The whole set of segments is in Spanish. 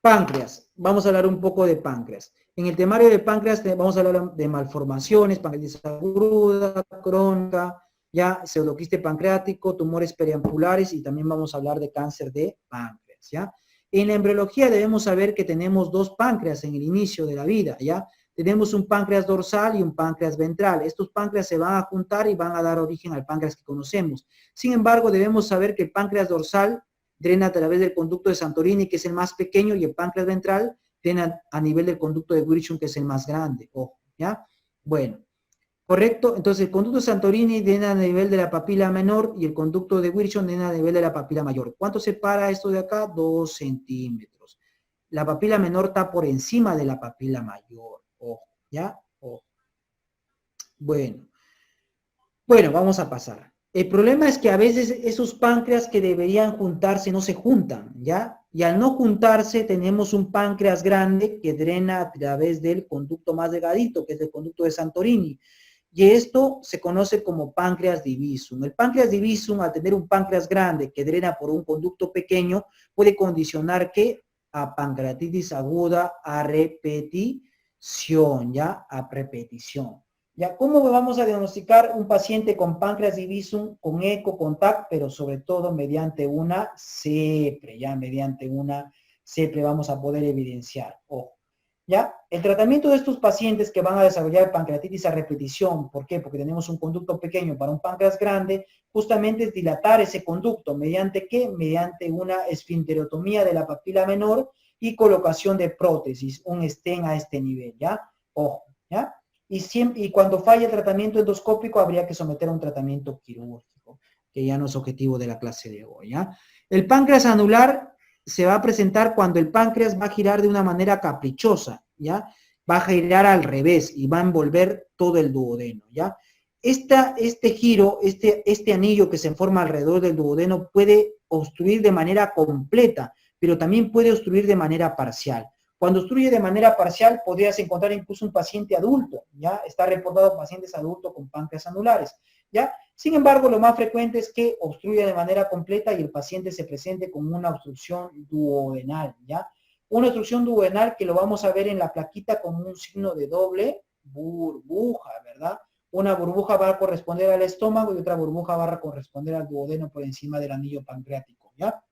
Páncreas. Vamos a hablar un poco de páncreas. En el temario de páncreas vamos a hablar de malformaciones, pancreatitis aguda, crónica, ya pseudoquiste pancreático, tumores periampulares y también vamos a hablar de cáncer de páncreas, ¿ya? En la embriología debemos saber que tenemos dos páncreas en el inicio de la vida, ¿ya? Tenemos un páncreas dorsal y un páncreas ventral. Estos páncreas se van a juntar y van a dar origen al páncreas que conocemos. Sin embargo, debemos saber que el páncreas dorsal drena a través del conducto de Santorini, que es el más pequeño, y el páncreas ventral drena a nivel del conducto de Wirchum, que es el más grande. Ojo, ¿ya? Bueno, correcto. Entonces, el conducto de Santorini drena a nivel de la papila menor y el conducto de Wirchum drena a nivel de la papila mayor. ¿Cuánto separa esto de acá? 2 centímetros. La papila menor está por encima de la papila mayor. Ojo, ¿ya? Ojo. Bueno, vamos a pasar. El problema es que a veces esos páncreas que deberían juntarse no se juntan, ¿ya? Y al no juntarse tenemos un páncreas grande que drena a través del conducto más delgadito, que es el conducto de Santorini. Y esto se conoce como páncreas divisum. El páncreas divisum, al tener un páncreas grande que drena por un conducto pequeño, puede condicionar que a pancreatitis aguda a repetición, ¿ya? A repetición. ¿Ya? ¿Cómo vamos a diagnosticar un paciente con páncreas divisum, con eco, con TAC, pero sobre todo mediante una CEPRE? Ya mediante una CEPRE vamos a poder evidenciar. Ojo. ¿Ya? El tratamiento de estos pacientes que van a desarrollar pancreatitis a repetición, ¿por qué? Porque tenemos un conducto pequeño para un páncreas grande, justamente es dilatar ese conducto. ¿Mediante qué? Mediante una esfinterotomía de la papila menor y colocación de prótesis, un stent a este nivel, ¿ya? Ojo, ¿ya? Y cuando falla el tratamiento endoscópico, habría que someter a un tratamiento quirúrgico, que ya no es objetivo de la clase de hoy, ¿ya? El páncreas anular se va a presentar cuando el páncreas va a girar de una manera caprichosa, ¿ya? Va a girar al revés y va a envolver todo el duodeno, ¿ya? Este giro, este anillo que se forma alrededor del duodeno puede obstruir de manera completa, pero también puede obstruir de manera parcial. Cuando obstruye de manera parcial, podrías encontrar incluso un paciente adulto, ¿ya? Está reportado pacientes adultos con páncreas anulares, ¿ya? Sin embargo, lo más frecuente es que obstruya de manera completa y el paciente se presente con una obstrucción duodenal, ¿ya? Una obstrucción duodenal que lo vamos a ver en la plaquita como un signo de doble burbuja, ¿verdad? Una burbuja va a corresponder al estómago y otra burbuja va a corresponder al duodeno por encima del anillo pancreático, ¿ya?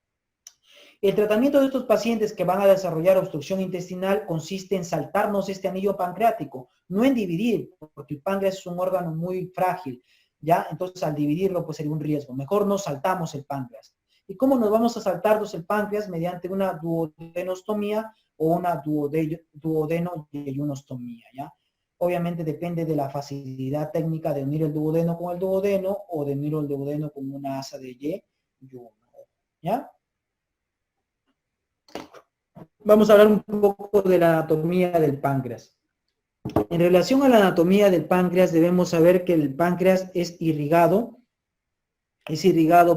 El tratamiento de estos pacientes que van a desarrollar obstrucción intestinal consiste en saltarnos este anillo pancreático, no en dividir, porque el páncreas es un órgano muy frágil, ¿ya? Entonces al dividirlo pues sería un riesgo. Mejor no saltamos el páncreas. ¿Y cómo nos vamos a saltarnos el páncreas? Mediante una duodenostomía o una duodenoyeyunostomía, ¿ya? Obviamente depende de la facilidad técnica de unir el duodeno con el duodeno o de unir el duodeno con una asa de yeyuno, ¿ya? Vamos a hablar un poco de la anatomía del páncreas. En relación a la anatomía del páncreas, debemos saber que el páncreas es irrigado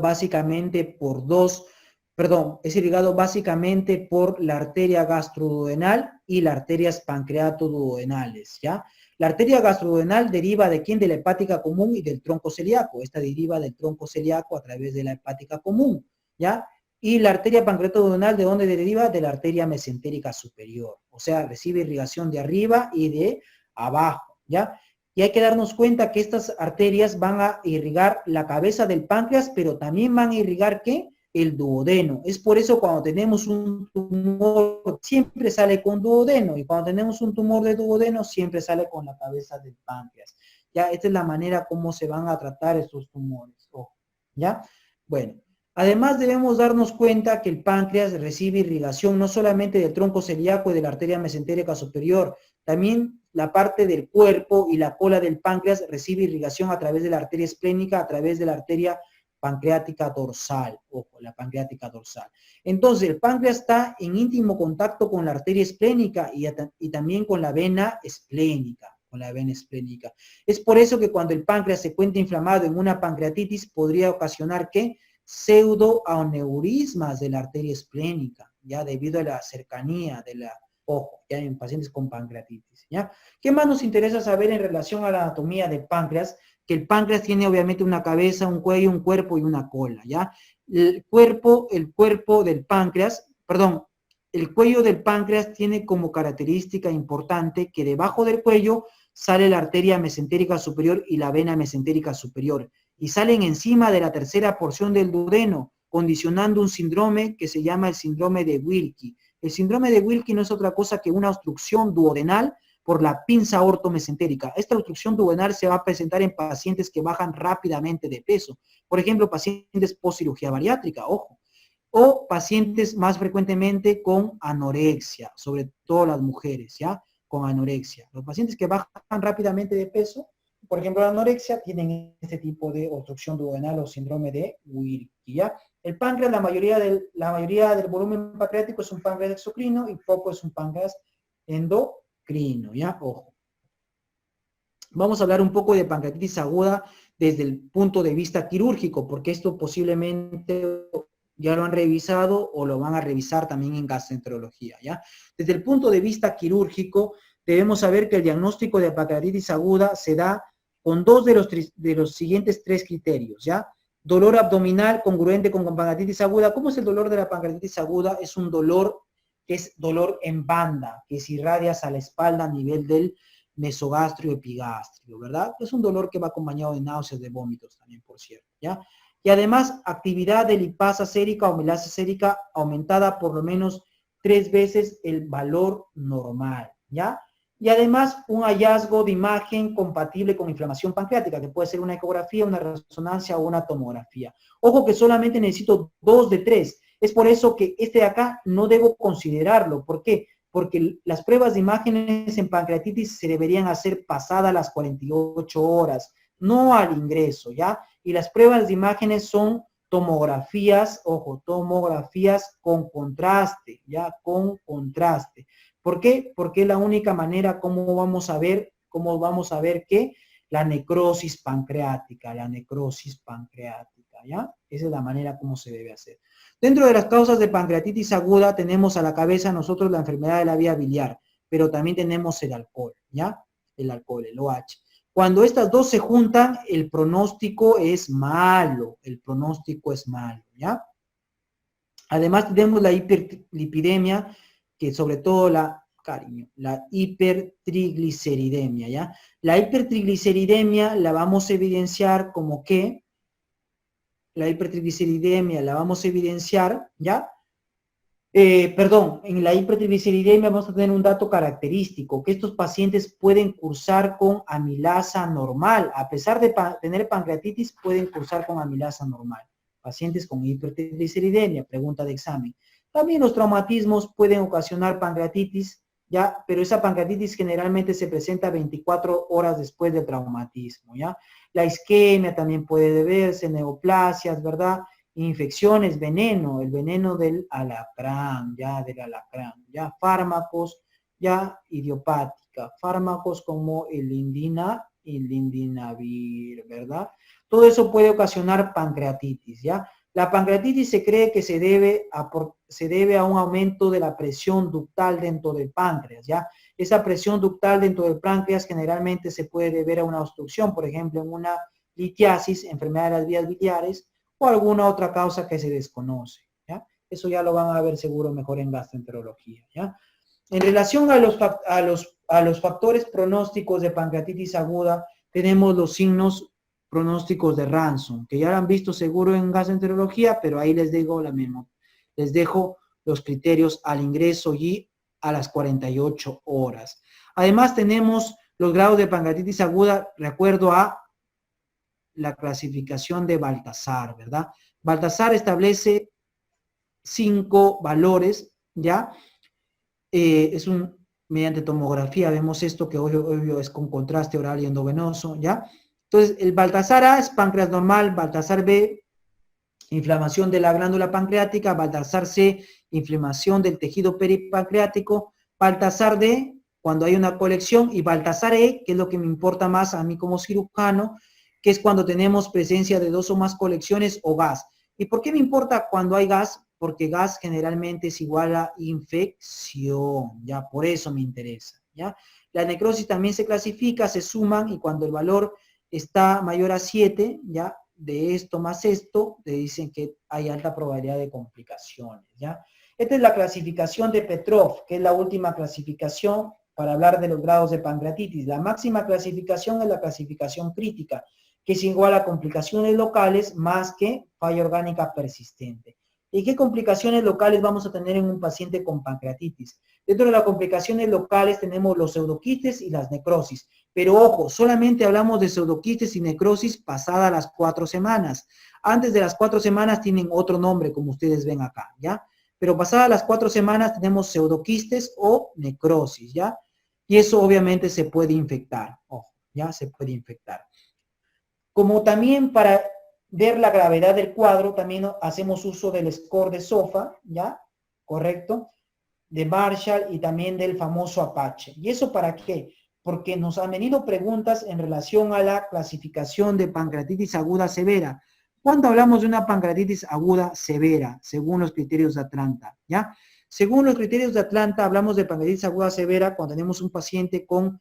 básicamente por la arteria gastroduodenal y las arterias pancreatoduodenales, ¿ya? La arteria gastroduodenal deriva de quién? De la hepática común y del tronco celíaco. Esta deriva del tronco celíaco a través de la hepática común, ¿ya? Y la arteria pancreatoduodenal, ¿de dónde deriva? De la arteria mesentérica superior. O sea, recibe irrigación de arriba y de abajo, ¿ya? Y hay que darnos cuenta que estas arterias van a irrigar la cabeza del páncreas, pero también van a irrigar, ¿qué? El duodeno. Es por eso cuando tenemos un tumor, siempre sale con duodeno, y cuando tenemos un tumor de duodeno, siempre sale con la cabeza del páncreas. Ya, esta es la manera como se van a tratar estos tumores. ¿Ya? Bueno. Además debemos darnos cuenta que el páncreas recibe irrigación no solamente del tronco celíaco y de la arteria mesentérica superior, también la parte del cuerpo y la cola del páncreas recibe irrigación a través de la arteria esplénica, a través de la arteria pancreática dorsal, ojo, la pancreática dorsal. Entonces, el páncreas está en íntimo contacto con la arteria esplénica y también con la vena esplénica. Es por eso que cuando el páncreas se encuentra inflamado en una pancreatitis podría ocasionar ¿qué? Pseudoaneurismas de la arteria esplénica, ya debido a la cercanía de la, ojo, ya en pacientes con pancreatitis, ¿ya? ¿Qué más nos interesa saber en relación a la anatomía del páncreas? Que el páncreas tiene obviamente una cabeza, un cuello, un cuerpo y una cola, ¿ya? El cuerpo del páncreas, perdón, el cuello del páncreas tiene como característica importante que debajo del cuello sale la arteria mesentérica superior y la vena mesentérica superior, y salen encima de la tercera porción del duodeno, condicionando un síndrome que se llama el síndrome de Wilkie. El síndrome de Wilkie no es otra cosa que una obstrucción duodenal por la pinza ortomesentérica. Esta obstrucción duodenal se va a presentar en pacientes que bajan rápidamente de peso. Por ejemplo, pacientes post cirugía bariátrica, ojo. O pacientes más frecuentemente con anorexia, sobre todo las mujeres, ¿ya? Con anorexia. Los pacientes que bajan rápidamente de peso, por ejemplo, la anorexia, tienen este tipo de obstrucción duodenal o síndrome de Wilkie, ¿ya? El páncreas, la mayoría del volumen pancreático es un páncreas exocrino y poco es un páncreas endocrino, ¿ya? Ojo. Vamos a hablar un poco de pancreatitis aguda desde el punto de vista quirúrgico, porque esto posiblemente ya lo han revisado o lo van a revisar también en gastroenterología, ¿ya? Desde el punto de vista quirúrgico, debemos saber que el diagnóstico de pancreatitis aguda se da con dos de los siguientes tres criterios, ¿ya? Dolor abdominal congruente con pancreatitis aguda. ¿Cómo es el dolor de la pancreatitis aguda? Es un dolor que es dolor en banda, que se irradia hacia la espalda a nivel del mesogastrio epigastrio, ¿verdad? Es un dolor que va acompañado de náuseas, de vómitos también, por cierto, ¿ya? Y además, actividad de lipasa sérica o milasa sérica aumentada por lo menos 3 veces el valor normal, ¿ya? Y además, un hallazgo de imagen compatible con inflamación pancreática, que puede ser una ecografía, una resonancia o una tomografía. Ojo que solamente necesito 2 de 3. Es por eso que este de acá no debo considerarlo. ¿Por qué? Porque las pruebas de imágenes en pancreatitis se deberían hacer pasadas las 48 horas, no al ingreso, ¿ya? Y las pruebas de imágenes son tomografías, ojo, tomografías con contraste, ¿ya? Con contraste. ¿Por qué? Porque es la única manera cómo vamos a ver que la necrosis pancreática, ¿ya? Esa es la manera como se debe hacer. Dentro de las causas de pancreatitis aguda tenemos a la cabeza nosotros la enfermedad de la vía biliar, pero también tenemos el alcohol, ¿ya? El alcohol, el OH. Cuando estas dos se juntan, el pronóstico es malo, ¿ya? Además tenemos la hiperlipidemia, que sobre todo la hipertrigliceridemia, ¿ya? La hipertrigliceridemia la vamos a evidenciar como que, la hipertrigliceridemia la vamos a evidenciar, ¿ya? En la hipertrigliceridemia vamos a tener un dato característico, que estos pacientes pueden cursar con amilasa normal, a pesar de tener pancreatitis, pueden cursar con amilasa normal. Pacientes con hipertrigliceridemia, pregunta de examen. También los traumatismos pueden ocasionar pancreatitis, ¿ya? Pero esa pancreatitis generalmente se presenta 24 horas después del traumatismo, ¿ya? La isquemia también puede deberse, neoplasias, ¿verdad? Infecciones, veneno, el veneno del alacrán, ya, fármacos, ya, idiopática, fármacos como el lindinavir, ¿verdad? Todo eso puede ocasionar pancreatitis, ¿ya? La pancreatitis se cree que se debe a un aumento de la presión ductal dentro del páncreas, ¿ya? Esa presión ductal dentro del páncreas generalmente se puede deber a una obstrucción, por ejemplo, en una litiasis, enfermedad de las vías biliares, o alguna otra causa que se desconoce, ¿ya? Eso ya lo van a ver seguro mejor en gastroenterología, ¿ya? En relación a los factores pronósticos de pancreatitis aguda, tenemos los signos pronósticos de Ransom, que ya lo han visto seguro en gastroenterología, pero ahí les dejo les dejo los criterios al ingreso y a las 48 horas. Además tenemos los grados de pancreatitis aguda de acuerdo a la clasificación de Baltasar, ¿verdad? Baltasar establece 5 valores, ¿ya? Mediante tomografía vemos esto que obvio es con contraste oral y endovenoso, ¿ya? Entonces, el Baltasar A es páncreas normal, Baltasar B, inflamación de la glándula pancreática, Baltasar C, inflamación del tejido peripancreático, Baltasar D, cuando hay una colección, y Baltasar E, que es lo que me importa más a mí como cirujano, que es cuando tenemos presencia de 2 o más colecciones o gas. ¿Y por qué me importa cuando hay gas? Porque gas generalmente es igual a infección, ya, por eso me interesa, ya. La necrosis también se clasifica, se suman, y cuando el valor está mayor a 7, ya, de esto más esto, te dicen que hay alta probabilidad de complicaciones, ¿ya? Esta es la clasificación de Petrov, que es la última clasificación para hablar de los grados de pancreatitis. La máxima clasificación es la clasificación crítica, que es igual a complicaciones locales más que falla orgánica persistente. ¿Y qué complicaciones locales vamos a tener en un paciente con pancreatitis? Dentro de las complicaciones locales tenemos los pseudoquistes y las necrosis. Pero ojo, solamente hablamos de pseudoquistes y necrosis pasadas las 4 semanas. Antes de las 4 semanas tienen otro nombre, como ustedes ven acá, ¿ya? Pero pasadas las 4 semanas tenemos pseudoquistes o necrosis, ¿ya? Y eso obviamente se puede infectar, ojo, ¿ya? Se puede infectar. Como también para ver la gravedad del cuadro, también hacemos uso del score de SOFA, ¿ya? ¿Correcto? De Marshall y también del famoso Apache. ¿Y eso para qué? Porque nos han venido preguntas en relación a la clasificación de pancreatitis aguda severa. ¿Cuándo hablamos de una pancreatitis aguda severa, según los criterios de Atlanta? ¿Ya? Según los criterios de Atlanta, hablamos de pancreatitis aguda severa cuando tenemos un paciente con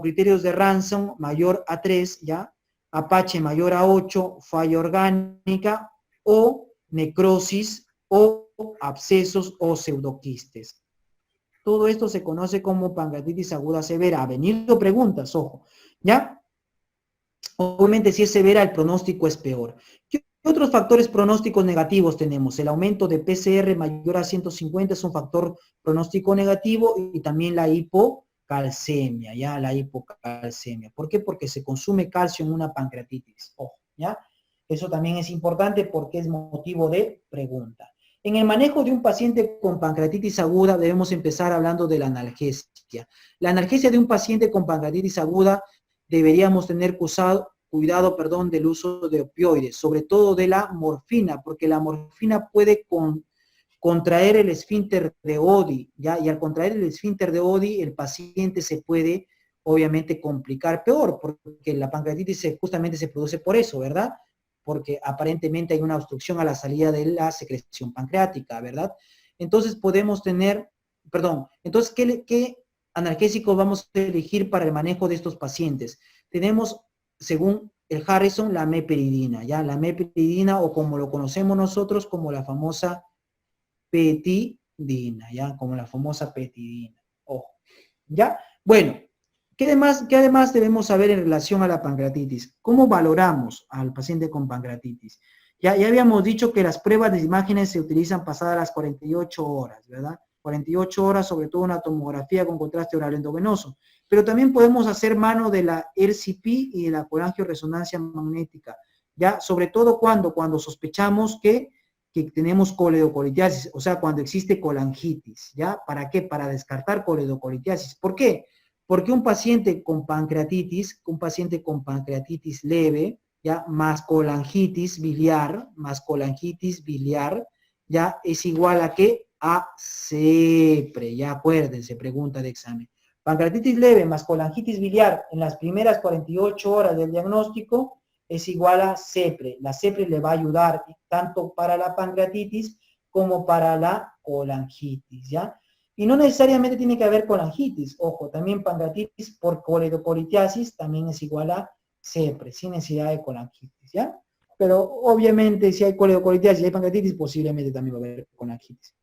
criterios de Ransom mayor a 3, ¿ya? Apache mayor a 8, falla orgánica o necrosis o abscesos o pseudoquistes. Todo esto se conoce como pancreatitis aguda severa. Ha venido preguntas, ojo, ¿ya? Obviamente si es severa el pronóstico es peor. ¿Qué otros factores pronósticos negativos tenemos? El aumento de PCR mayor a 150 es un factor pronóstico negativo y también la hipocalcemia, ¿ya? La hipocalcemia. ¿Por qué? Porque se consume calcio en una pancreatitis, ojo, ¿ya? Eso también es importante porque es motivo de pregunta. En el manejo de un paciente con pancreatitis aguda debemos empezar hablando de la analgesia. La analgesia de un paciente con pancreatitis aguda deberíamos tener cuidado del uso de opioides, sobre todo de la morfina, porque la morfina puede contraer el esfínter de Oddi, ¿ya? Y al contraer el esfínter de Oddi, el paciente se puede, obviamente, complicar peor, porque la pancreatitis justamente se produce por eso, ¿verdad? Porque aparentemente hay una obstrucción a la salida de la secreción pancreática, ¿verdad? Entonces podemos tener, entonces, ¿qué analgésicos vamos a elegir para el manejo de estos pacientes? Tenemos, según el Harrison, la meperidina, ¿ya? La meperidina, o como lo conocemos nosotros, como la famosa petidina, ¿ya? Como la famosa petidina, ojo, ¿ya? Bueno, ¿qué además debemos saber en relación a la pancreatitis? ¿Cómo valoramos al paciente con pancreatitis? Ya habíamos dicho que las pruebas de imágenes se utilizan pasadas las 48 horas, ¿verdad? 48 horas, sobre todo una tomografía con contraste oral endovenoso. Pero también podemos hacer mano de la RCP y de la colangioresonancia magnética, ¿ya? Sobre todo cuando sospechamos que tenemos coledocolitiasis, o sea, cuando existe colangitis, ¿ya? ¿Para qué? Para descartar coledocolitiasis. ¿Por qué? Porque un paciente con pancreatitis leve, ¿ya? Más colangitis biliar, ¿ya? Es igual a ¿qué? A CEPRE, ya acuérdense, pregunta de examen. Pancreatitis leve más colangitis biliar en las primeras 48 horas del diagnóstico es igual a CEPRE. La CEPRE le va a ayudar tanto para la pancreatitis como para la colangitis, ¿ya? Y no necesariamente tiene que haber colangitis. Ojo, también pancreatitis por coledocolitiasis también es igual a CEPRE, sin necesidad de colangitis, ¿ya? Pero obviamente si hay coledocolitiasis y hay pancreatitis, posiblemente también va a haber colangitis.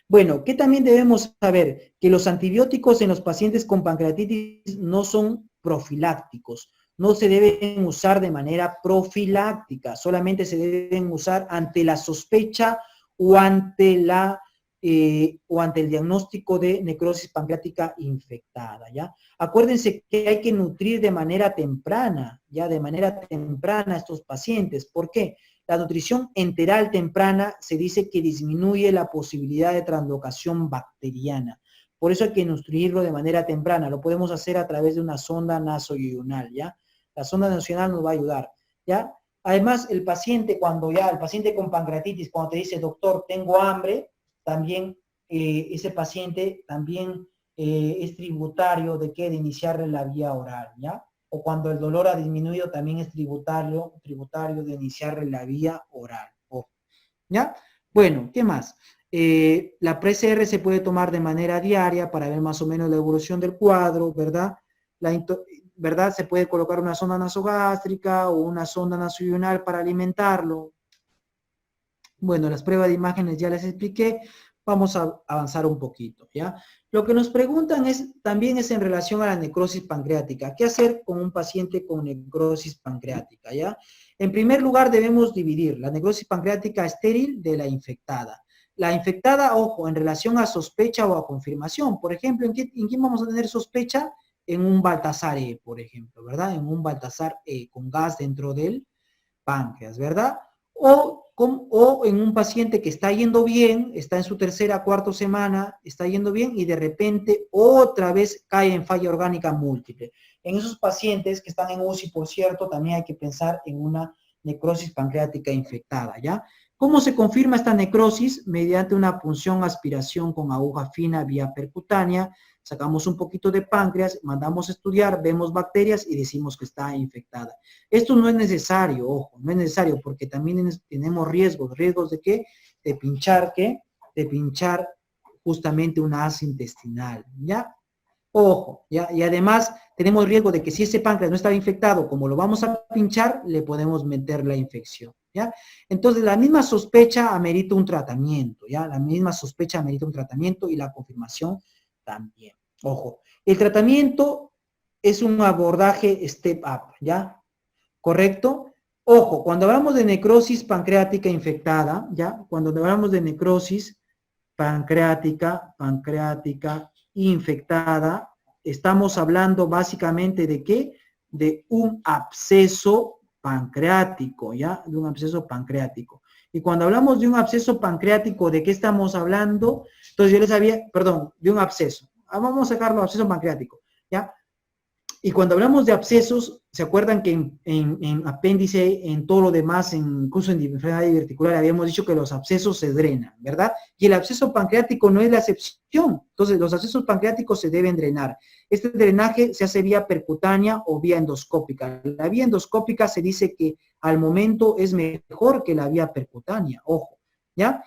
Bueno, ¿qué también debemos saber? Que los antibióticos en los pacientes con pancreatitis no son profilácticos. No se deben usar de manera profiláctica, solamente se deben usar ante la sospecha o ante el diagnóstico de necrosis pancreática infectada, ¿ya? Acuérdense que hay que nutrir de manera temprana, ¿ya? De manera temprana a estos pacientes. ¿Por qué? La nutrición enteral temprana se dice que disminuye la posibilidad de translocación bacteriana. Por eso hay que nutrirlo de manera temprana. Lo podemos hacer a través de una sonda nasoyunal, ¿ya? La sonda nasoyunal nos va a ayudar, ¿ya? Además, el paciente con pancreatitis, cuando te dice, doctor, tengo hambre, también ese paciente también es tributario de ¿qué? De iniciarle la vía oral, ¿ya? O cuando el dolor ha disminuido, también es tributario de iniciarle la vía oral, ¿ya? Bueno, ¿qué más? La PCR se puede tomar de manera diaria para ver más o menos la evolución del cuadro, ¿verdad? ¿Verdad? Se puede colocar una sonda nasogástrica o una sonda nasoyunal para alimentarlo. Bueno, las pruebas de imágenes ya les expliqué. Vamos a avanzar un poquito, ¿ya? Lo que nos preguntan también es en relación a la necrosis pancreática. ¿Qué hacer con un paciente con necrosis pancreática, ya? En primer lugar, debemos dividir la necrosis pancreática estéril de la infectada. La infectada, ojo, en relación a sospecha o a confirmación. Por ejemplo, ¿en quién vamos a tener sospecha? En un Baltasar E, por ejemplo, ¿verdad? En un Baltasar E con gas dentro del páncreas, ¿verdad? O en un paciente que está yendo bien, está en su tercera, cuarta semana, está yendo bien y de repente otra vez cae en falla orgánica múltiple. En esos pacientes que están en UCI, por cierto, también hay que pensar en una necrosis pancreática infectada, ¿ya? ¿Cómo se confirma esta necrosis? Mediante una punción aspiración con aguja fina vía percutánea. Sacamos un poquito de páncreas, mandamos a estudiar, vemos bacterias y decimos que está infectada. Esto no es necesario, ojo, no es necesario porque también tenemos riesgos de qué? De pinchar, ¿qué? De pinchar justamente una asa intestinal, ¿ya? Ojo, ¿ya? Y además tenemos riesgo de que si ese páncreas no estaba infectado, como lo vamos a pinchar, le podemos meter la infección, ¿ya? Entonces, la misma sospecha amerita un tratamiento, ¿ya? La misma sospecha amerita un tratamiento y la confirmación también. Ojo, el tratamiento es un abordaje step up, ¿ya? ¿Correcto? Ojo, cuando hablamos de necrosis pancreática infectada, ¿ya? Cuando hablamos de necrosis pancreática infectada, estamos hablando básicamente de ¿qué? De un absceso pancreático, ¿ya? De un absceso pancreático. Y cuando hablamos de un absceso pancreático, ¿de qué estamos hablando? Entonces yo les había, perdón, de un absceso. Vamos a sacarlo, absceso pancreático, ¿ya? Y cuando hablamos de abscesos, ¿se acuerdan que en apéndice, en todo lo demás, incluso en enfermedad diverticular, habíamos dicho que los abscesos se drenan, ¿verdad? Y el absceso pancreático no es la excepción. Entonces, los abscesos pancreáticos se deben drenar. Este drenaje se hace vía percutánea o vía endoscópica. La vía endoscópica se dice que al momento es mejor que la vía percutánea, ojo, ¿ya?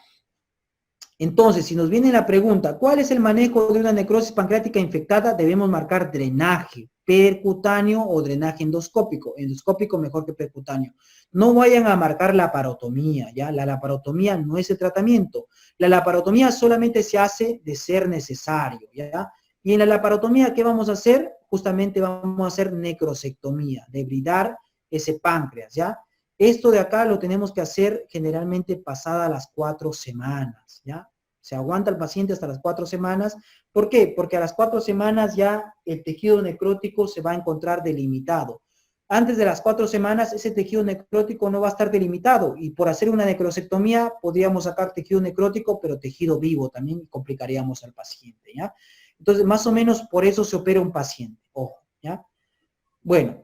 Entonces, si nos viene la pregunta, ¿cuál es el manejo de una necrosis pancreática infectada? Debemos marcar drenaje percutáneo o drenaje endoscópico. Endoscópico mejor que percutáneo. No vayan a marcar laparotomía, ¿ya? La laparotomía no es el tratamiento. La laparotomía solamente se hace de ser necesario, ¿ya? Y en la laparotomía, ¿qué vamos a hacer? Justamente vamos a hacer necrosectomía, debridar ese páncreas, ¿ya? Esto de acá lo tenemos que hacer generalmente pasada las 4 semanas, ¿ya? Se aguanta el paciente hasta las 4 semanas. ¿Por qué? Porque a las 4 semanas ya el tejido necrótico se va a encontrar delimitado. Antes de las 4 semanas ese tejido necrótico no va a estar delimitado y por hacer una necrosectomía podríamos sacar tejido necrótico pero tejido vivo, también complicaríamos al paciente, ¿ya? Entonces más o menos por eso se opera un paciente, ojo, ¿ya? Bueno.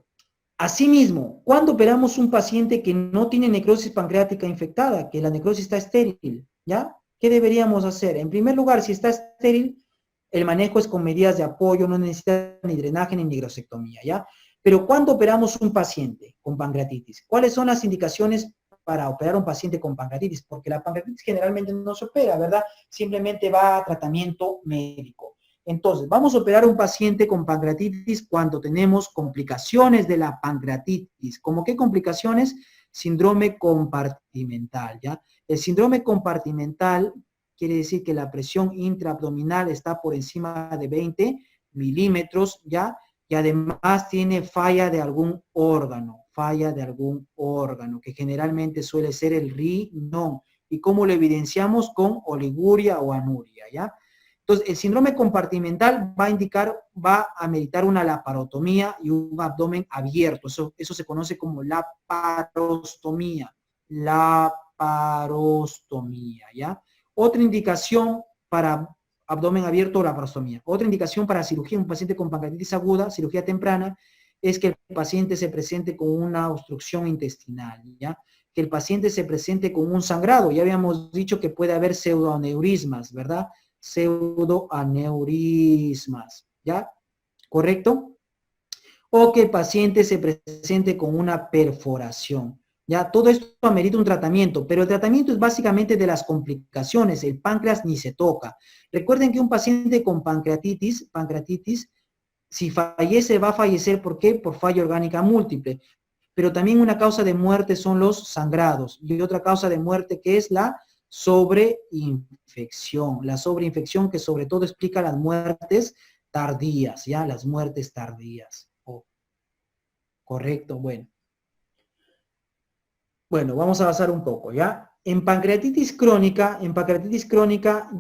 Asimismo, cuando operamos un paciente que no tiene necrosis pancreática infectada, que la necrosis está estéril, ¿ya? ¿Qué deberíamos hacer? En primer lugar, si está estéril, el manejo es con medidas de apoyo, no necesita ni drenaje ni necrosectomía, ¿ya? Pero cuando operamos un paciente con pancreatitis, ¿cuáles son las indicaciones para operar un paciente con pancreatitis? Porque la pancreatitis generalmente no se opera, ¿verdad? Simplemente va a tratamiento médico. Entonces, vamos a operar un paciente con pancreatitis cuando tenemos complicaciones de la pancreatitis. ¿Cómo qué complicaciones? Síndrome compartimental, ¿ya? El síndrome compartimental quiere decir que la presión intraabdominal está por encima de 20 milímetros, ¿ya? Y además tiene falla de algún órgano, que generalmente suele ser el riñón. ¿Y cómo lo evidenciamos? Con oliguria o anuria, ¿ya? Entonces, el síndrome compartimental va a meditar una laparotomía y un abdomen abierto. Eso se conoce como laparostomía, ¿ya? Otra indicación para abdomen abierto o laparostomía. Otra indicación para cirugía, un paciente con pancreatitis aguda, cirugía temprana, es que el paciente se presente con una obstrucción intestinal, ¿ya? Que el paciente se presente con un sangrado. Ya habíamos dicho que puede haber pseudoaneurismas, ¿verdad? Pseudoaneurismas, ¿ya? ¿Correcto? O que el paciente se presente con una perforación, ¿ya? Todo esto amerita un tratamiento, pero el tratamiento es básicamente de las complicaciones, el páncreas ni se toca. Recuerden que un paciente con pancreatitis, si fallece, va a fallecer, ¿por qué? Por falla orgánica múltiple. pero también una causa de muerte son los sangrados, y otra causa de muerte que es la sobreinfección. La sobreinfección que sobre todo explica las muertes tardías, ¿ya? Las muertes tardías. Oh, correcto, bueno. Bueno, vamos a avanzar un poco, ¿ya? En pancreatitis crónica,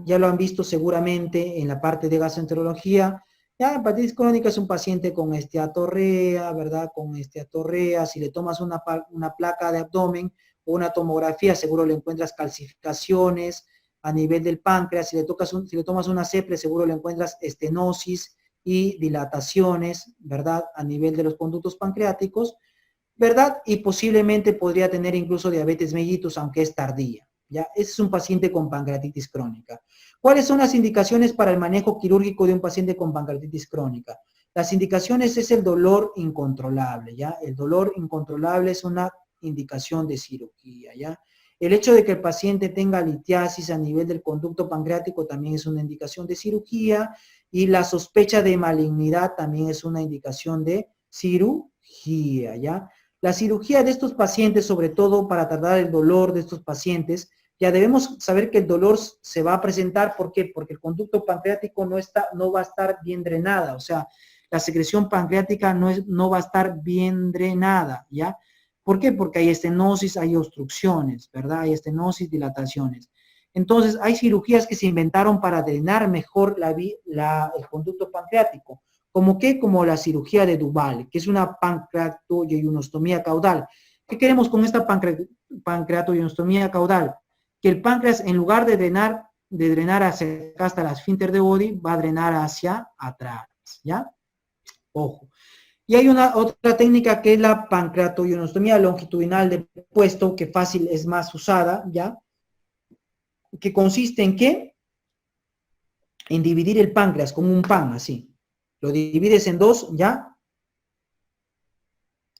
ya lo han visto seguramente en la parte de gastroenterología. Ya, hepatitis crónica es un paciente con esteatorrea, ¿verdad? Con esteatorrea, si le tomas una placa de abdomen o una tomografía, seguro le encuentras calcificaciones a nivel del páncreas. Si le tomas una CEPRE, seguro le encuentras estenosis y dilataciones, ¿verdad? A nivel de los conductos pancreáticos, ¿verdad? Y posiblemente podría tener incluso diabetes mellitus, aunque es tardía, ¿ya? Ese es un paciente con pancreatitis crónica. ¿Cuáles son las indicaciones para el manejo quirúrgico de un paciente con pancreatitis crónica? Las indicaciones es el dolor incontrolable, ¿ya? El dolor incontrolable es una indicación de cirugía, ¿ya? El hecho de que el paciente tenga litiasis a nivel del conducto pancreático también es una indicación de cirugía, y la sospecha de malignidad también es una indicación de cirugía, ¿ya? La cirugía de estos pacientes, sobre todo para tratar el dolor de estos pacientes, ya debemos saber que el dolor se va a presentar, ¿por qué? Porque el conducto pancreático no va a estar bien drenada, o sea, la secreción pancreática no va a estar bien drenada, ¿ya? ¿Por qué? Porque hay estenosis, hay obstrucciones, ¿verdad? Hay estenosis, dilataciones. Entonces, hay cirugías que se inventaron para drenar mejor el conducto pancreático. ¿Como qué? Como la cirugía de Duval, que es una pancreatoyunostomía caudal. ¿Qué queremos con esta pancreatoyunostomía caudal? Que el páncreas, en lugar de drenar hacia acá hasta la esfínter de Body, va a drenar hacia atrás, ¿ya? Ojo. Y hay otra técnica que es la pancreatoyunostomía longitudinal de puesto, que fácil es más usada, ¿ya? Que consiste en ¿qué? En dividir el páncreas como un pan, así. Lo divides en dos, ¿ya?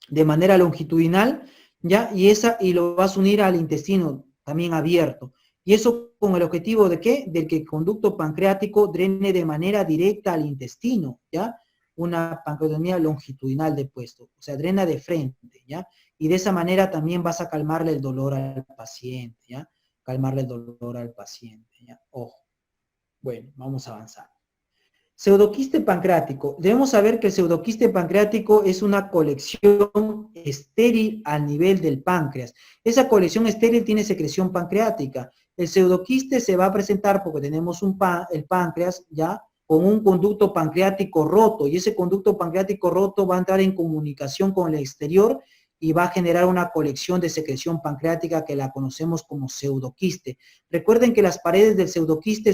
De manera longitudinal, ¿ya? Y lo vas a unir al intestino también abierto. Y eso con el objetivo de ¿qué? De que el conducto pancreático drene de manera directa al intestino, ¿ya? Una pancreatomía longitudinal de puesto, o sea, drena de frente, ¿ya? Y de esa manera también vas a calmarle el dolor al paciente, ¿ya? Calmarle el dolor al paciente, ¿ya? Ojo. Bueno, vamos a avanzar. Pseudoquiste pancreático. Debemos saber que el pseudoquiste pancreático es una colección estéril al nivel del páncreas. Esa colección estéril tiene secreción pancreática. El pseudoquiste se va a presentar porque tenemos el páncreas ya con un conducto pancreático roto, y ese conducto pancreático roto va a entrar en comunicación con el exterior y va a generar una colección de secreción pancreática que la conocemos como pseudoquiste. Recuerden que las paredes del pseudoquiste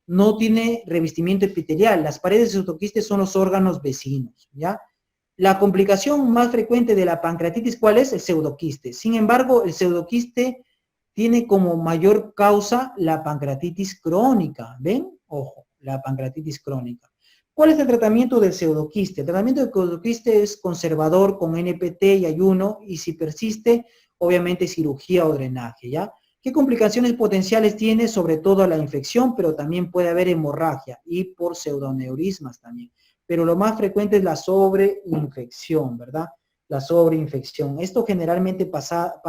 no tiene revestimiento epitelial. Las paredes de pseudoquiste son los órganos vecinos, ¿ya? La complicación más frecuente de la pancreatitis, ¿cuál es? El pseudoquiste. Sin embargo, el pseudoquiste tiene como mayor causa la pancreatitis crónica, ¿ven? Ojo, la pancreatitis crónica. ¿Cuál es el tratamiento del pseudoquiste? El tratamiento del pseudoquiste es conservador con NPT y ayuno, y si persiste, obviamente cirugía o drenaje, ¿ya? ¿Qué complicaciones potenciales tiene? Sobre todo la infección, pero también puede haber hemorragia y por pseudoneurismas también. Pero lo más frecuente es la sobreinfección, ¿verdad? La sobreinfección. Esto generalmente pasa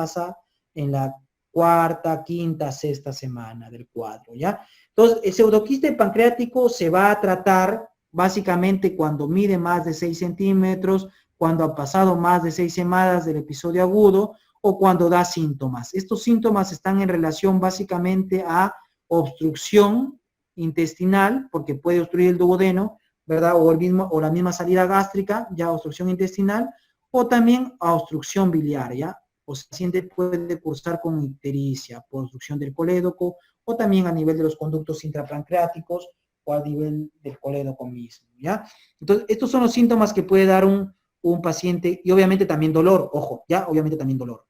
en la cuarta, quinta, sexta semana del cuadro, ¿ya? Entonces, el pseudoquiste pancreático se va a tratar básicamente cuando mide más de 6 centímetros, cuando ha pasado más de 6 semanas del episodio agudo, o cuando da síntomas. Estos síntomas están en relación básicamente a obstrucción intestinal, porque puede obstruir el duodeno, ¿verdad? O la misma salida gástrica, ya obstrucción intestinal, o también a obstrucción biliar, ¿ya? O sea, el paciente puede cursar con ictericia por obstrucción del colédoco, o también a nivel de los conductos intrapancreáticos, o a nivel del colédoco mismo, ¿ya? Entonces, estos son los síntomas que puede dar un paciente, y obviamente también dolor, ojo, ¿ya? Obviamente también dolor.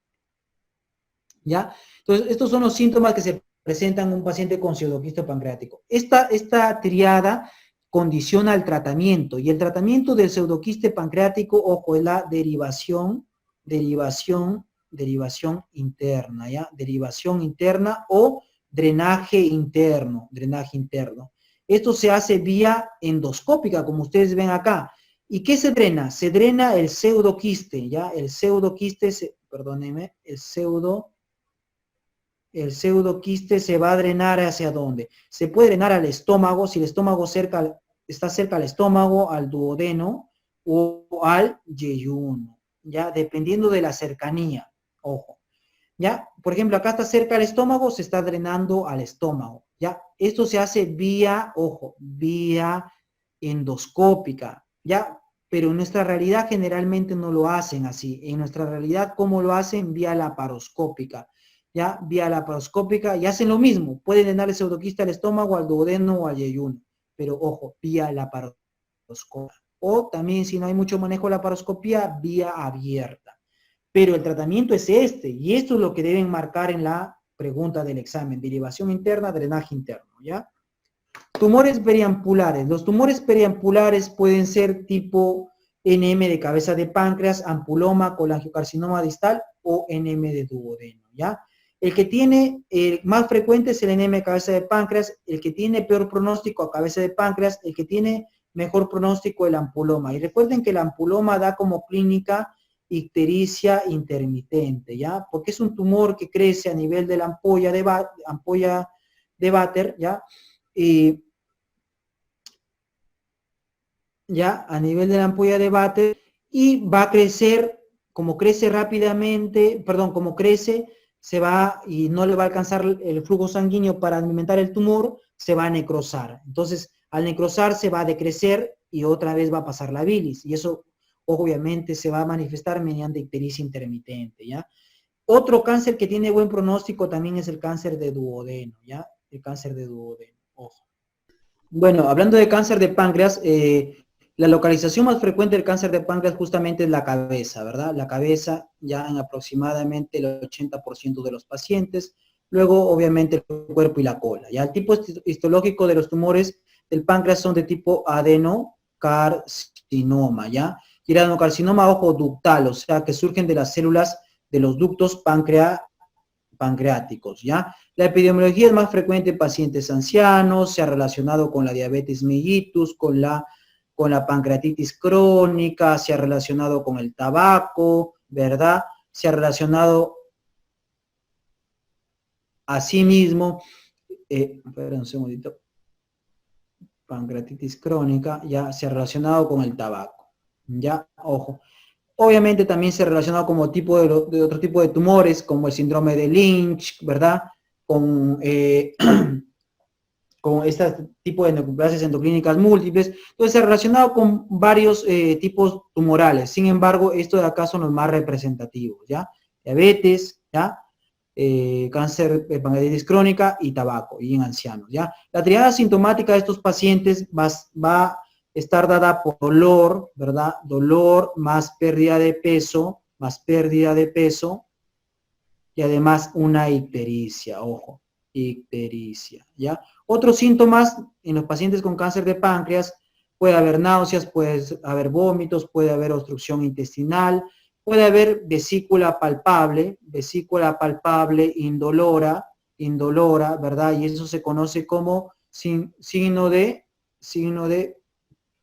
¿Ya? Entonces, estos son los síntomas que se presentan en un paciente con pseudoquiste pancreático. Esta triada condiciona el tratamiento, y el tratamiento del pseudoquiste pancreático, ojo, es la derivación interna, ¿ya? Derivación interna o drenaje interno, Esto se hace vía endoscópica, como ustedes ven acá. ¿Y qué se drena? Se drena el pseudoquiste, ¿ya? El pseudoquiste, perdónenme, el pseudoquiste se va a drenar ¿hacia dónde? Se puede drenar al estómago, si el estómago está cerca al estómago, al duodeno o al yeyuno, ¿ya? Dependiendo de la cercanía, ojo, ¿ya? Por ejemplo, acá está cerca al estómago, se está drenando al estómago, ¿ya? Esto se hace vía, ojo, vía endoscópica, ¿ya? Pero en nuestra realidad generalmente no lo hacen así. En nuestra realidad, ¿cómo lo hacen? Vía laparoscópica, ¿ya? Vía laparoscópica y hacen lo mismo. Pueden drenar el pseudoquiste al estómago, al duodeno o al yeyuno, pero ojo, vía laparoscópica. O también, si no hay mucho manejo de laparoscopía, vía abierta. Pero el tratamiento es este, y esto es lo que deben marcar en la pregunta del examen. Derivación interna, drenaje interno, ¿ya? Tumores periampulares. Los tumores periampulares pueden ser tipo NM de cabeza de páncreas, ampuloma, colangiocarcinoma distal o NM de duodeno, ¿ya? El que tiene, más frecuente es el NM de cabeza de páncreas, el que tiene peor pronóstico a cabeza de páncreas, el que tiene mejor pronóstico el ampuloma. Y recuerden que el ampuloma da como clínica ictericia intermitente, ¿ya? Porque es un tumor que crece a nivel de la ampolla de Vater, ¿ya? Ya a nivel de la ampolla de Vater y va a crecer, como crece rápidamente, perdón, como crece, se va y no le va a alcanzar el flujo sanguíneo para alimentar el tumor, se va a necrosar. Entonces, al necrosar se va a decrecer y otra vez va a pasar la bilis. Y eso, obviamente, se va a manifestar mediante ictericia intermitente, ¿ya? Otro cáncer que tiene buen pronóstico también es el cáncer de duodeno, ¿ya? El cáncer de duodeno, ojo. Bueno, hablando de cáncer de páncreas, la localización más frecuente del cáncer de páncreas justamente es la cabeza, ¿verdad? La cabeza ya en aproximadamente el 80% de los pacientes. Luego, obviamente, el cuerpo y la cola. Ya el tipo histológico de los tumores del páncreas son de tipo adenocarcinoma, ¿ya? Y el adenocarcinoma, ojo, ductal, o sea, que surgen de las células de los ductos pancreáticos, ¿ya? La epidemiología es más frecuente en pacientes ancianos, se ha relacionado con la diabetes mellitus, con la pancreatitis crónica, se ha relacionado con el tabaco, ¿verdad? Se ha relacionado asimismo, espera un segundito, pancreatitis crónica, ya se ha relacionado con el tabaco, ya, ojo. Obviamente también se ha relacionado como de otro tipo de tumores, como el síndrome de Lynch, ¿verdad? Con con este tipo de neoplasias endoclínicas múltiples. Entonces, se ha relacionado con varios tipos tumorales. Sin embargo, estos de acá son los más representativos, ¿ya? Diabetes, ¿ya? Cáncer de pancreatitis crónica y tabaco, y en ancianos, ¿ya? La triada sintomática de estos pacientes va a estar dada por dolor, ¿verdad? Dolor más pérdida de peso, y además una ictericia, ojo, ictericia, ¿ya? Otros síntomas en los pacientes con cáncer de páncreas, puede haber náuseas, puede haber vómitos, puede haber obstrucción intestinal, puede haber vesícula palpable indolora, ¿verdad? Y eso se conoce como signo de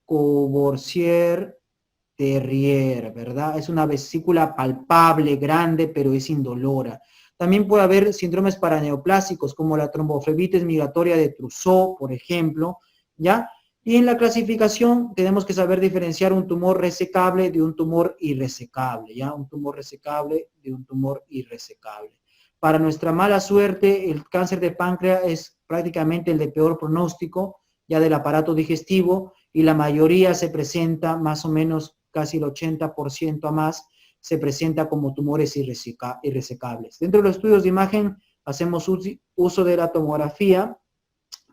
Courvoisier-Terrier, ¿verdad? Es una vesícula palpable, grande, pero es indolora. También puede haber síndromes paraneoplásicos, como la tromboflebitis migratoria de Trousseau, por ejemplo, ¿ya? Y en la clasificación tenemos que saber diferenciar un tumor resecable de un tumor irresecable, ¿ya? Un tumor resecable de un tumor irresecable. Para nuestra mala suerte, el cáncer de páncreas es prácticamente el de peor pronóstico, ya del aparato digestivo, y la mayoría se presenta, más o menos casi el 80% a más, se presenta como tumores irresecables. Dentro de los estudios de imagen hacemos uso de la tomografía,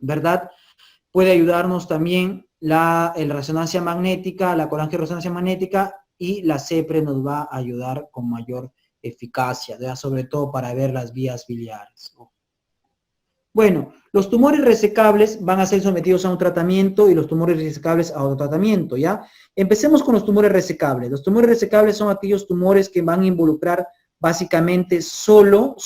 ¿verdad? Puede ayudarnos también la resonancia magnética, la colangioresonancia magnética, y la CEPRE nos va a ayudar con mayor eficacia, ¿verdad? Sobre todo para ver las vías biliares. Bueno, los tumores resecables van a ser sometidos a un tratamiento y los tumores irresecables a otro tratamiento, ¿ya? Empecemos con los tumores resecables. Los tumores resecables son aquellos tumores que van a involucrar básicamente solo,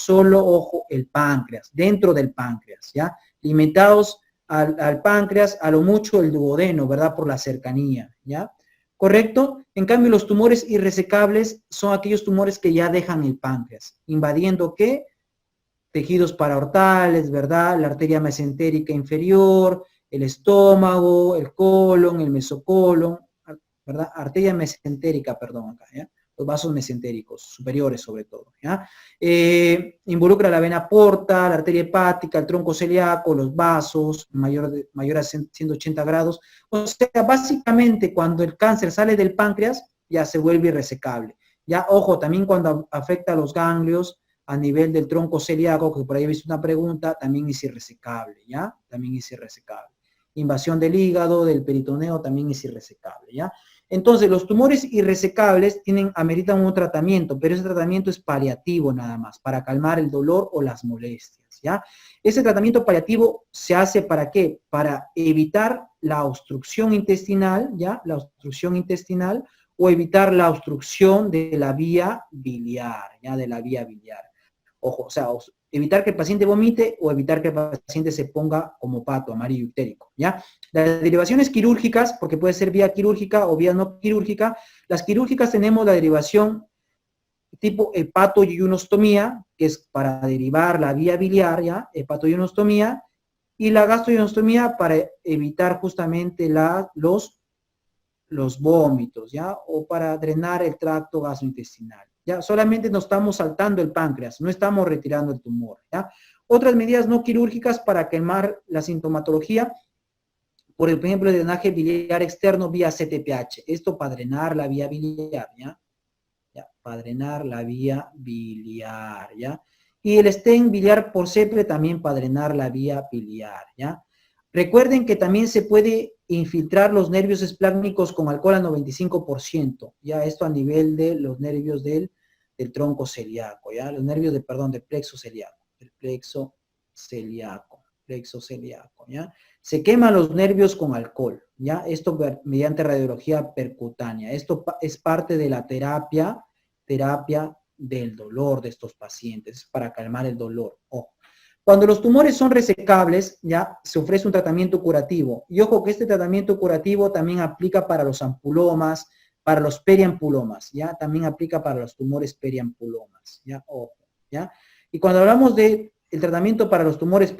ojo, el páncreas, dentro del páncreas, ¿ya? Limitados al páncreas, a lo mucho el duodeno, ¿verdad? Por la cercanía, ¿ya? ¿correcto? En cambio, los tumores irresecables son aquellos tumores que ya dejan el páncreas, invadiendo, ¿qué? Tejidos paraortales, ¿verdad? La arteria mesentérica inferior, el estómago, el colon, el mesocolon, ¿verdad? Arteria mesentérica, perdón, acá, ¿ya? Los vasos mesentéricos, superiores sobre todo, ¿ya? Involucra la vena porta, la arteria hepática, el tronco celíaco, los vasos, mayor a 180 grados. O sea, básicamente cuando el cáncer sale del páncreas, ya se vuelve irresecable. Ya, ojo, también cuando afecta a los ganglios, a nivel del tronco celíaco, que por ahí he visto una pregunta, también es irresecable, ¿ya? También es irresecable. Invasión del hígado, del peritoneo, también es irresecable, ¿ya? Entonces, los tumores irresecables ameritan un tratamiento, pero ese tratamiento es paliativo nada más, para calmar el dolor o las molestias, ¿ya? Ese tratamiento paliativo se hace ¿para qué? Para evitar la obstrucción intestinal, ¿ya? La obstrucción intestinal, o evitar la obstrucción de la vía biliar, ¿ya? De la vía biliar. Ojo, o sea, evitar que el paciente vomite o evitar que el paciente se ponga como pato, amarillo ictérico, ¿ya? Las derivaciones quirúrgicas, porque puede ser vía quirúrgica o vía no quirúrgica, las quirúrgicas tenemos la derivación tipo hepatoyunostomía, que es para derivar la vía biliar, ¿ya? Hepatoyunostomía, y la gastroyunostomía para evitar justamente los vómitos, ¿ya? O para drenar el tracto gastrointestinal, ¿ya? Solamente nos estamos saltando el páncreas, no estamos retirando el tumor, ¿ya? Otras medidas no quirúrgicas para calmar la sintomatología, por ejemplo, el drenaje biliar externo vía CTPH, esto para drenar la vía biliar, ¿ya? ¿Ya? Para drenar la vía biliar, ¿ya? Y el stent biliar por ceple también para drenar la vía biliar, ¿ya? Recuerden que también se puede infiltrar los nervios esplácnicos con alcohol al 95%, ya esto a nivel de los nervios del tronco celíaco, ya los nervios del plexo celíaco, ya. Se queman los nervios con alcohol, ya, esto mediante radiología percutánea. Esto es parte de la terapia del dolor de estos pacientes, para calmar el dolor. Ojo. Cuando los tumores son resecables, ya se ofrece un tratamiento curativo. Y ojo que este tratamiento curativo también aplica para los ampulomas, para los periampulomas, ya también aplica para los tumores periampulomas, ya, ojo, ya. Y cuando hablamos de el tratamiento para los tumores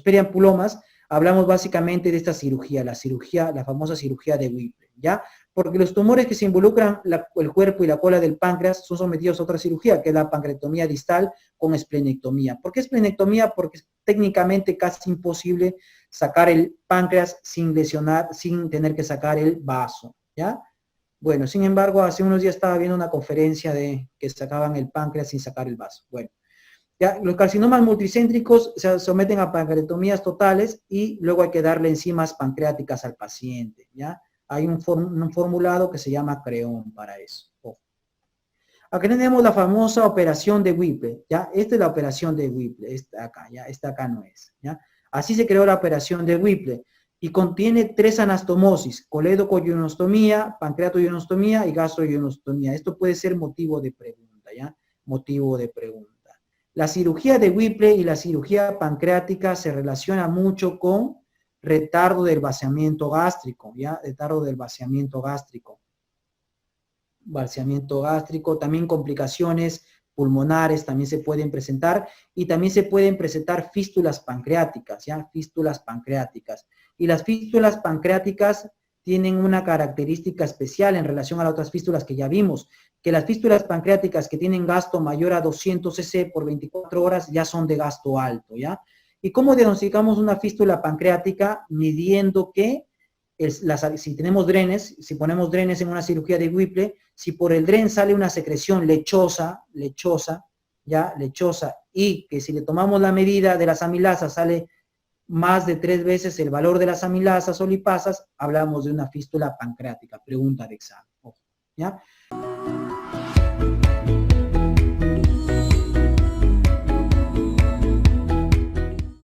periampulomas, hablamos básicamente de esta cirugía, la famosa cirugía de Whipple, ¿ya? Porque los tumores que se involucran el cuerpo y la cola del páncreas son sometidos a otra cirugía, que es la pancreatomía distal con esplenectomía. ¿Por qué esplenectomía? Porque es técnicamente casi imposible sacar el páncreas sin lesionar, sin tener que sacar el vaso, ¿ya? Bueno, sin embargo, hace unos días estaba viendo una conferencia de que sacaban el páncreas sin sacar el vaso. Bueno. Ya, los carcinomas multicéntricos se someten a pancreatomías totales y luego hay que darle enzimas pancreáticas al paciente, ¿ya? Hay un formulado que se llama CREON para eso. Ojo. Aquí tenemos la famosa operación de Whipple, ¿ya? Esta es la operación de Whipple, esta acá, ¿ya? Esta acá no es, ¿ya? Así se creó la operación de Whipple y contiene 3 anastomosis, coledocoyunostomía, pancreatoyunostomía y gastroyunostomía. Esto puede ser motivo de pregunta, ¿ya? Motivo de pregunta. La cirugía de Whipple y la cirugía pancreática se relaciona mucho con retardo del vaciamiento gástrico, ¿ya? Retardo del vaciamiento gástrico. También complicaciones pulmonares también se pueden presentar y también se pueden presentar fístulas pancreáticas, ¿ya? Fístulas pancreáticas. Y las fístulas pancreáticas tienen una característica especial en relación a las otras fístulas que ya vimos, que las fístulas pancreáticas que tienen gasto mayor a 200 cc por 24 horas ya son de gasto alto, ¿ya? ¿Y cómo diagnosticamos una fístula pancreática? Midiendo que, si tenemos drenes, si ponemos drenes en una cirugía de Whipple, si por el dren sale una secreción lechosa, ¿ya? Lechosa, y que si le tomamos la medida de las amilasas sale más de 3 veces el valor de las amilasas o lipasas, hablamos de una fístula pancreática. Pregunta de examen, ¿ya?